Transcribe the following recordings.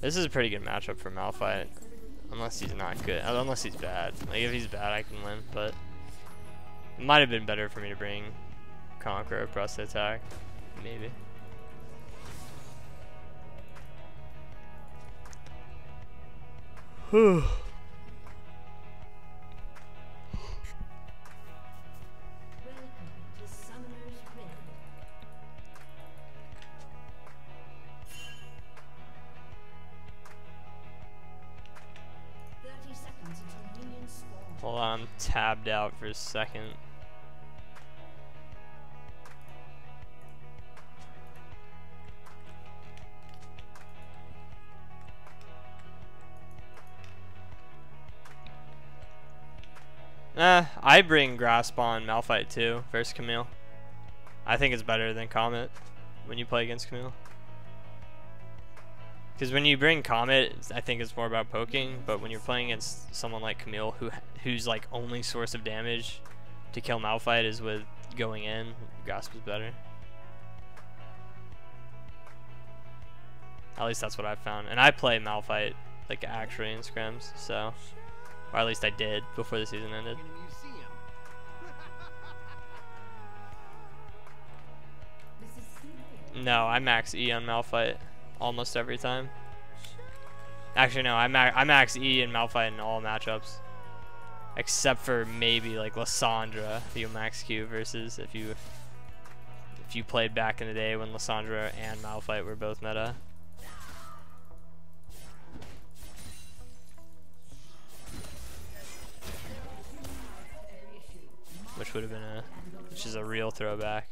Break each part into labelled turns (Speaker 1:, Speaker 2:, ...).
Speaker 1: This is a pretty good matchup for Malphite. Unless he's not good. Unless he's bad. Like, if he's bad, I can win. But it might have been better for me to bring Conqueror press the attack. Maybe. Whew. Hold on, I'm tabbed out for a second. I bring Grasp on Malphite too versus Camille. I think it's better than Comet when you play against Camille. Because when you bring Comet, I think it's more about poking, but when you're playing against someone like Camille, whose like only source of damage to kill Malphite is with going in, Grasp is better. At least that's what I've found. And I play Malphite like actually in scrims, so, or at least I did before the season ended. No, I max E on Malphite almost every time. Actually, no, I max E and Malphite in all matchups, except for maybe like Lysandra. If you max Q versus if you played back in the day when Lysandra and Malphite were both meta. Which would have been which is a real throwback.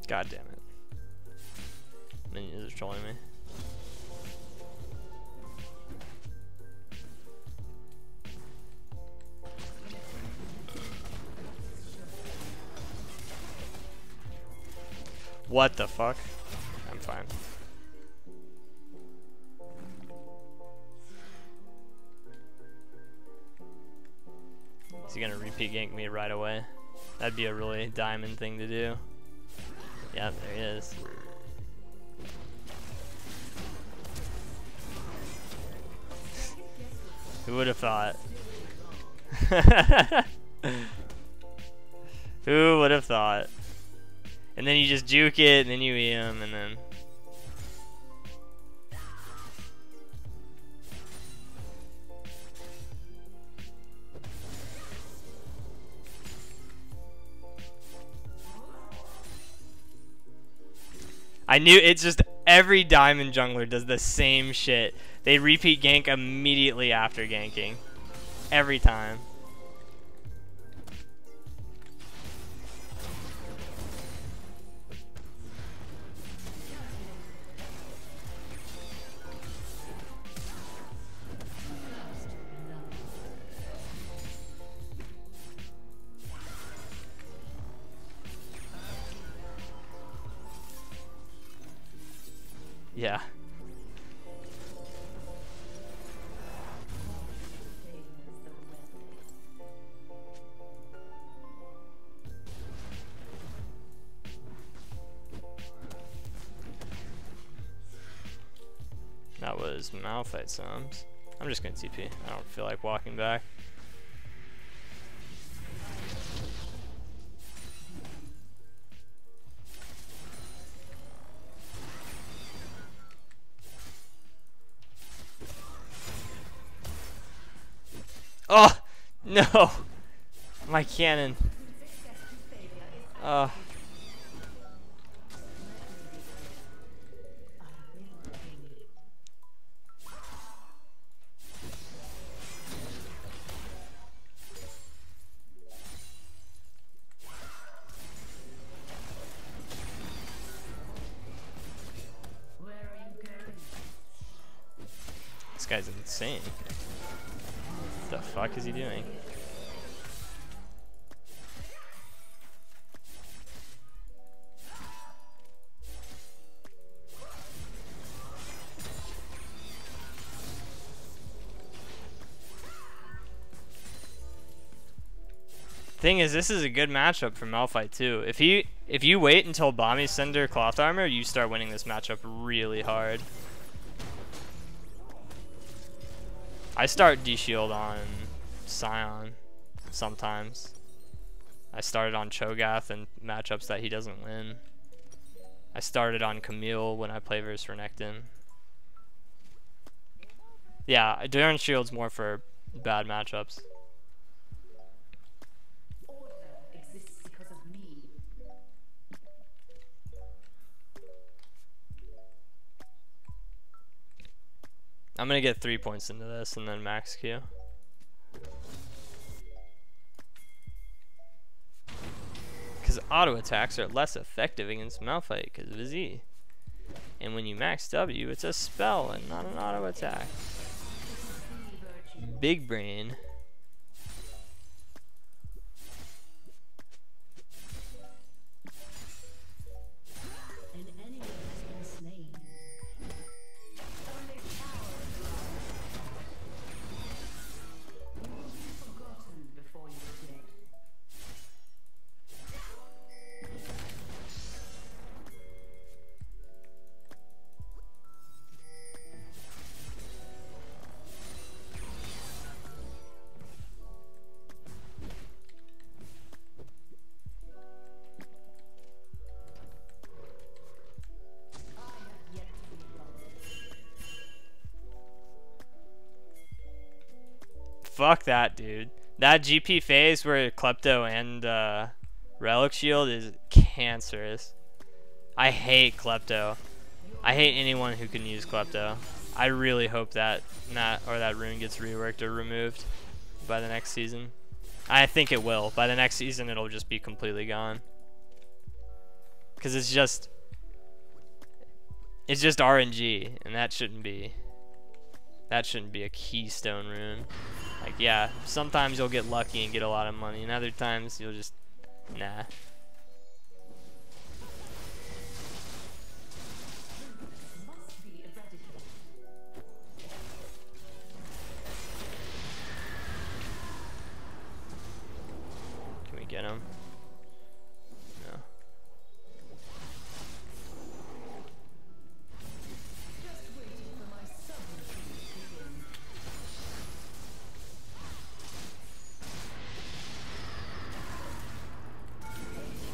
Speaker 1: God damn it. Minions are trolling me. What the fuck? I'm fine. Is he gonna repeat gank me right away? That'd be a really diamond thing to do. Yeah, there he is. Who would have thought? Who would have thought? And then you just juke it, and then you eat him, and then... I knew it's just every diamond jungler does the same shit. They repeat gank immediately after ganking. Every time. Yeah. That was Malphite Sums. I'm just gonna TP. I don't feel like walking back. Oh no! My cannon. This guy's insane. The fuck is he doing? Thing is, this is a good matchup for Malphite too. If you wait until Bomby Cinder Cloth Armor, you start winning this matchup really hard. I start D-Shield on Scion sometimes. I started on Cho'Gath in matchups that he doesn't win. I started on Camille when I play versus Renekton. Yeah, Endurance Shield's more for bad matchups. I'm gonna get 3 points into this and then max Q. Because auto attacks are less effective against Malphite because of his E. And when you max W, it's a spell and not an auto attack. Big brain. Fuck that, dude. That GP phase where Klepto and Relic Shield is cancerous. I hate Klepto. I hate anyone who can use Klepto. I really hope that that rune gets reworked or removed by the next season. I think it will. By the next season, it'll just be completely gone. Because it's just RNG, and that shouldn't be a keystone rune. Like, yeah, sometimes you'll get lucky and get a lot of money, and other times you'll just, nah. Can we get him? No.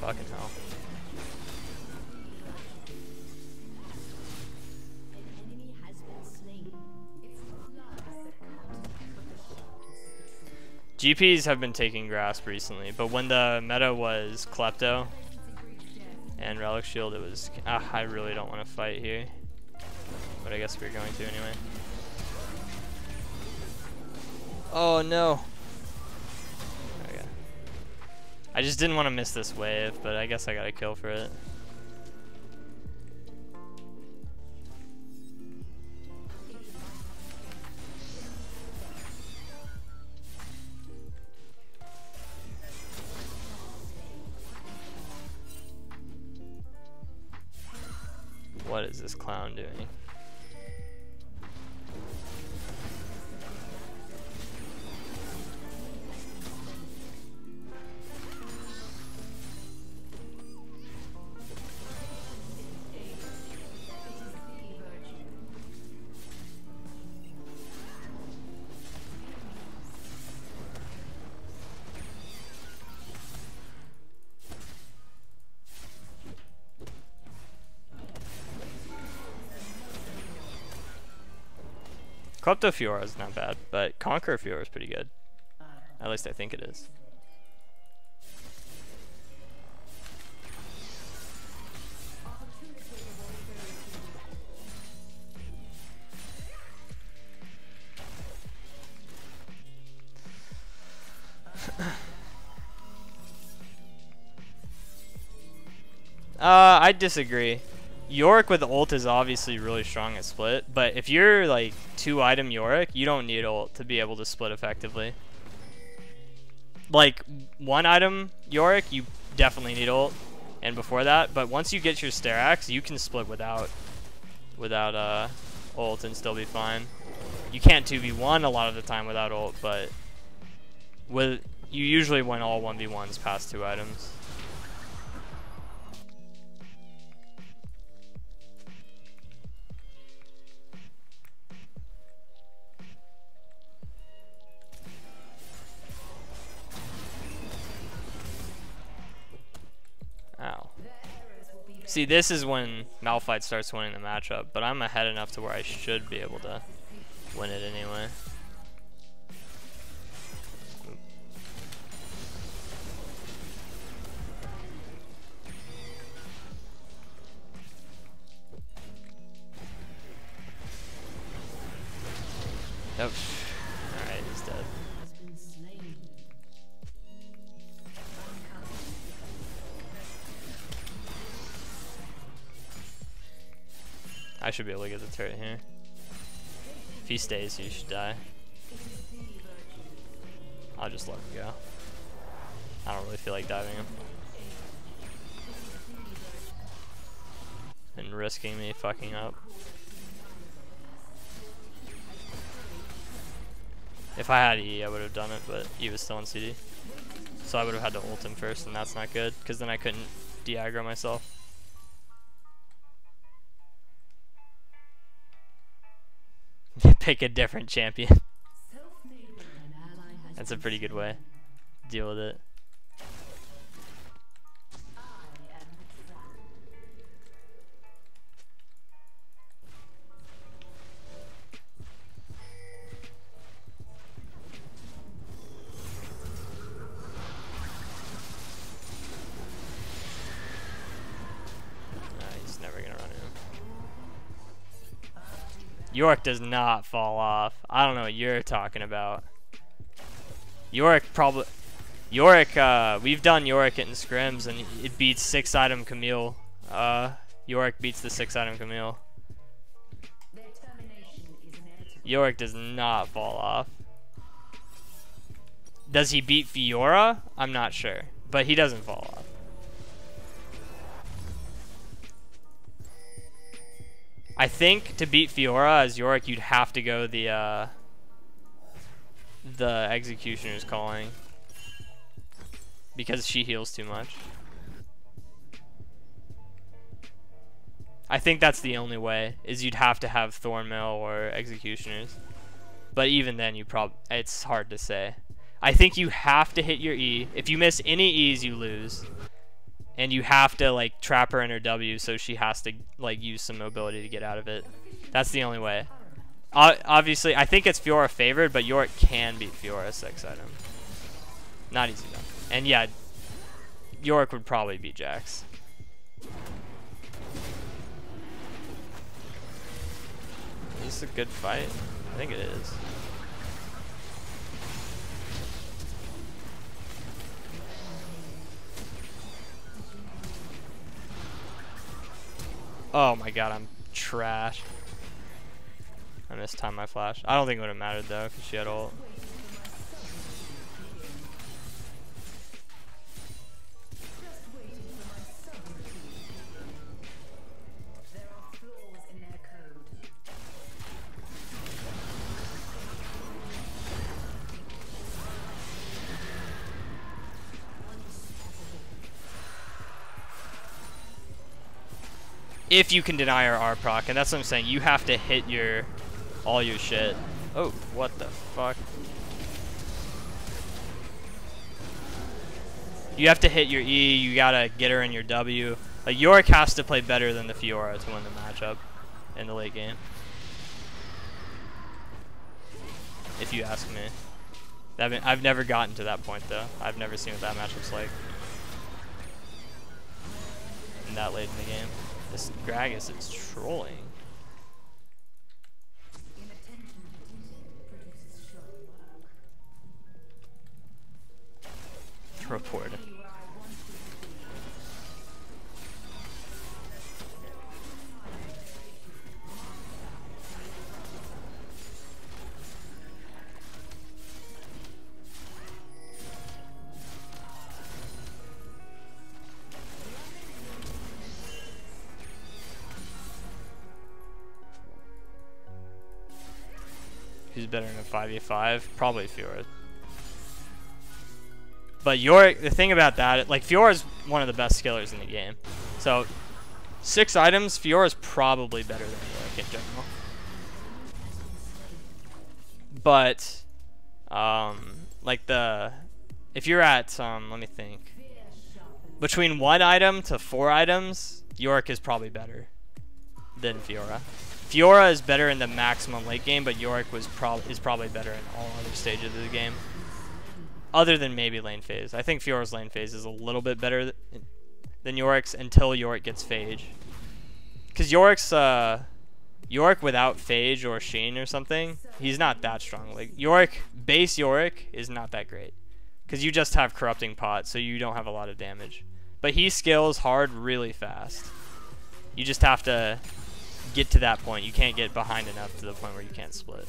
Speaker 1: Fucking hell. GPs have been taking grasp recently, but when the meta was Klepto and Relic Shield, it was, I really don't want to fight here, but I guess we're going to anyway. Oh no. I just didn't want to miss this wave, but I guess I got a kill for it. What is this clown doing? Klepto Fiora is not bad, but Conqueror Fiora is pretty good. At least I think it is. I disagree. Yorick with ult is obviously really strong at split, but if you're like 2-item Yorick, you don't need ult to be able to split effectively. Like 1-item Yorick, you definitely need ult, and before that. But once you get your Sterax, you can split without ult and still be fine. You can't 2v1 a lot of the time without ult, but you usually win all 1v1s past 2 items. Ow. See, this is when Malphite starts winning the matchup, but I'm ahead enough to where I should be able to win it anyway. Nope. Alright, he's dead. I should be able to get the turret here. If he stays, he should die. I'll just let him go. I don't really feel like diving him. And risking me fucking up. If I had E, I would have done it, but E was still in CD. So I would have had to ult him first, and that's not good, because then I couldn't de-aggro myself. Pick a different champion. That's a pretty good way to deal with it. He's never gonna run in. Yorick does not fall off. I don't know what you're talking about. Yorick, we've done Yorick in scrims and it beats 6-item Camille. Yorick beats the 6-item Camille. Yorick does not fall off. Does he beat Fiora? I'm not sure, but he doesn't fall off. I think to beat Fiora as Yorick, you'd have to go the Executioner's Calling, because she heals too much. I think that's the only way, is you'd have to have Thornmail or Executioners. But even then, it's hard to say. I think you have to hit your E. If you miss any E's, you lose. And you have to like trap her in her W, so she has to like use some mobility to get out of it. That's the only way. Obviously, I think it's Fiora favored, but Yorick can beat Fiora 6-item. Not easy though. And yeah, Yorick would probably beat Jax. Is this a good fight? I think it is. Oh my god, I'm trash. I mistimed my flash. I don't think it would have mattered though, because she had ult. If you can deny her R proc, and that's what I'm saying, you have to hit all your shit. Oh, what the fuck? You have to hit your E, you gotta get her in your W. Like, Yorick has to play better than the Fiora to win the matchup in the late game. If you ask me. I've never gotten to that point though. I've never seen what that matchup's like. And that late in the game. This Gragas is trolling. Report. Who's better in a 5v5? Probably Fiora. But Yorick, the thing about that, like Fiora's one of the best skillers in the game. So 6 items, Fiora's probably better than Yorick in general. But like if you're at let me think. Between 1 item to 4 items, Yorick is probably better than Fiora. Fiora is better in the maximum late game, but Yorick is probably better in all other stages of the game. Other than maybe lane phase. I think Fiora's lane phase is a little bit better than Yorick's until Yorick gets Phage. Because Yorick without Phage or Sheen or something, he's not that strong. Like base Yorick is not that great. Because you just have Corrupting Pot, so you don't have a lot of damage. But he scales hard really fast. You just have to get to that point. You can't get behind enough to the point where you can't split.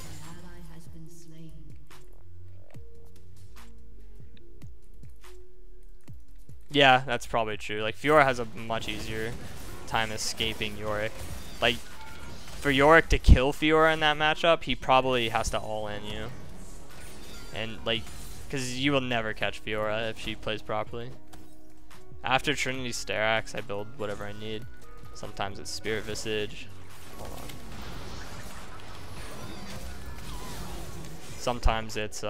Speaker 1: Yeah, that's probably true. Like Fiora has a much easier time escaping Yorick. Like for Yorick to kill Fiora in that matchup, he probably has to all-in you. And like, because you will never catch Fiora if she plays properly. After Trinity Sterax, I build whatever I need. Sometimes it's Spirit Visage. Hold on. Sometimes it's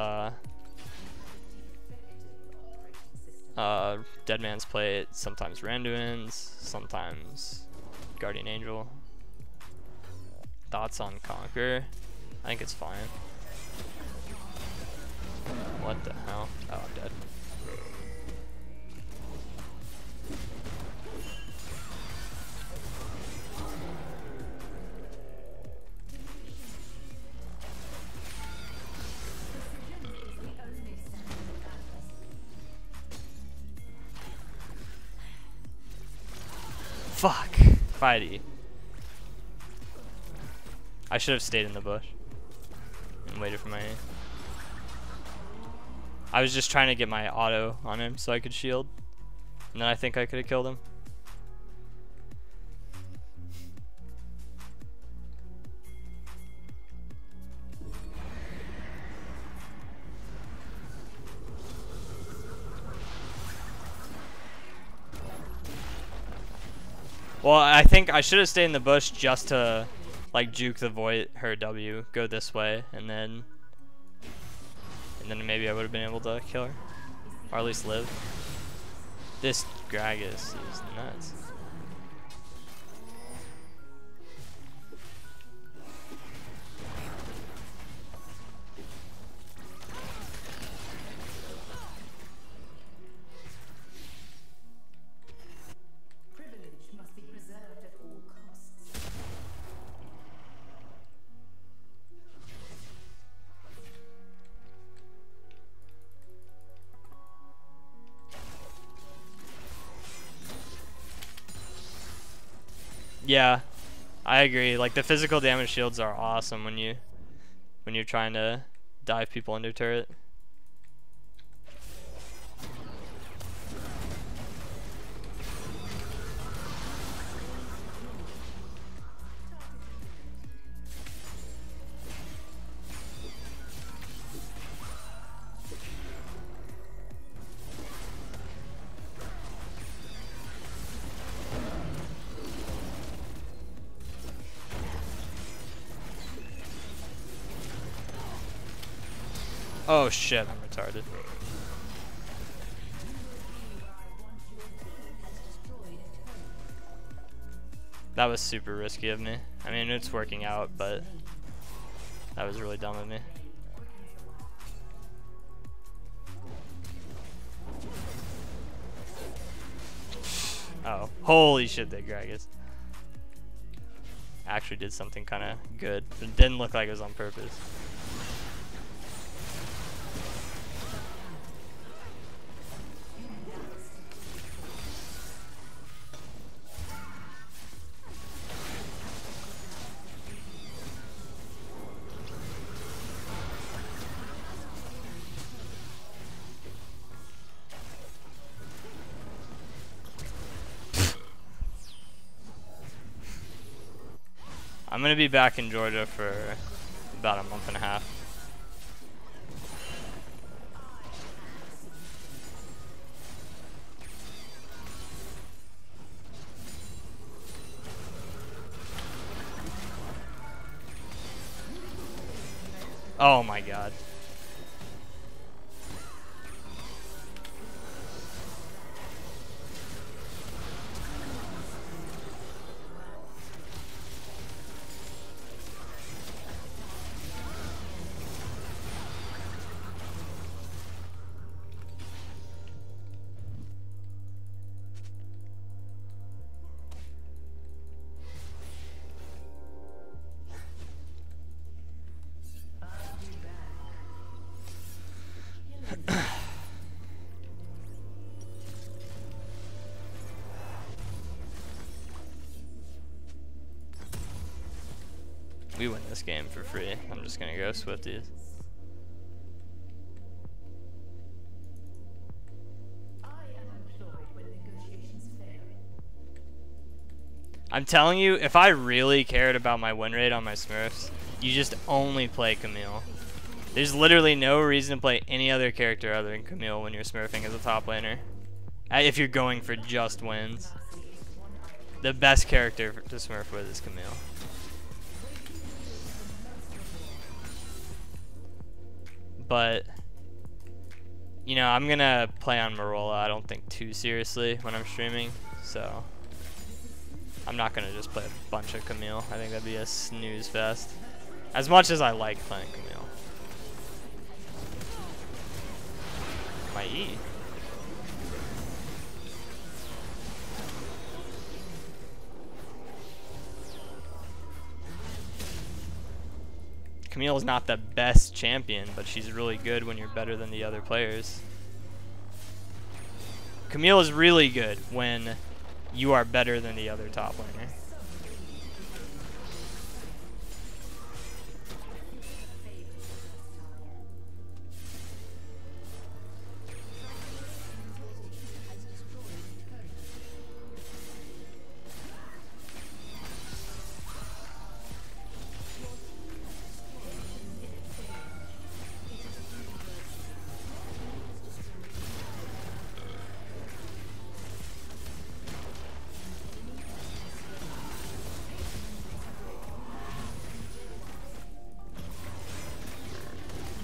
Speaker 1: Dead Man's Plate, sometimes Randuin's, sometimes Guardian Angel. Thoughts on Conquer? I think it's fine. What the hell? Oh, I'm dead. Fuck. Fighty. I should have stayed in the bush and waited for my... I was just trying to get my auto on him so I could shield. And then I think I could have killed him. Well, I think I should have stayed in the bush just to like juke the Void, her W, go this way, and then maybe I would have been able to kill her, or at least live. This Gragas is nuts. Yeah, I agree. Like the physical damage shields are awesome when you're trying to dive people under turret. Oh shit, I'm retarded. That was super risky of me. I mean, it's working out, but that was really dumb of me. Oh, holy shit, that Gragas actually did something kind of good. It didn't look like it was on purpose. I'm gonna be back in Georgia for about a month and a half. Oh my god. We win this game for free. I'm just gonna go Swifties. I'm telling you, if I really cared about my win rate on my Smurfs, you just only play Camille. There's literally no reason to play any other character other than Camille when you're smurfing as a top laner. If you're going for just wins. The best character to smurf with is Camille. But, you know, I'm gonna play on Mirolla, I don't think too seriously when I'm streaming, so I'm not gonna just play a bunch of Camille. I think that'd be a snooze fest. As much as I like playing Camille. My E. Camille is not the best champion, but she's really good when you're better than the other players. Camille is really good when you are better than the other top laner.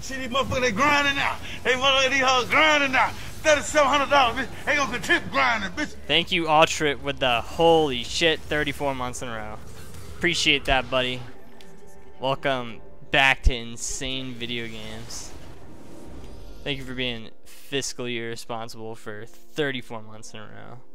Speaker 2: See these motherfuckers, they grinding now. They motherfuckers, these hoes grinding now. $3,700, bitch. They gonna continue grinding, bitch.
Speaker 1: Thank you, Altrip, with the holy shit 34 months in a row. Appreciate that, buddy. Welcome back to insane video games. Thank you for being fiscally irresponsible for 34 months in a row.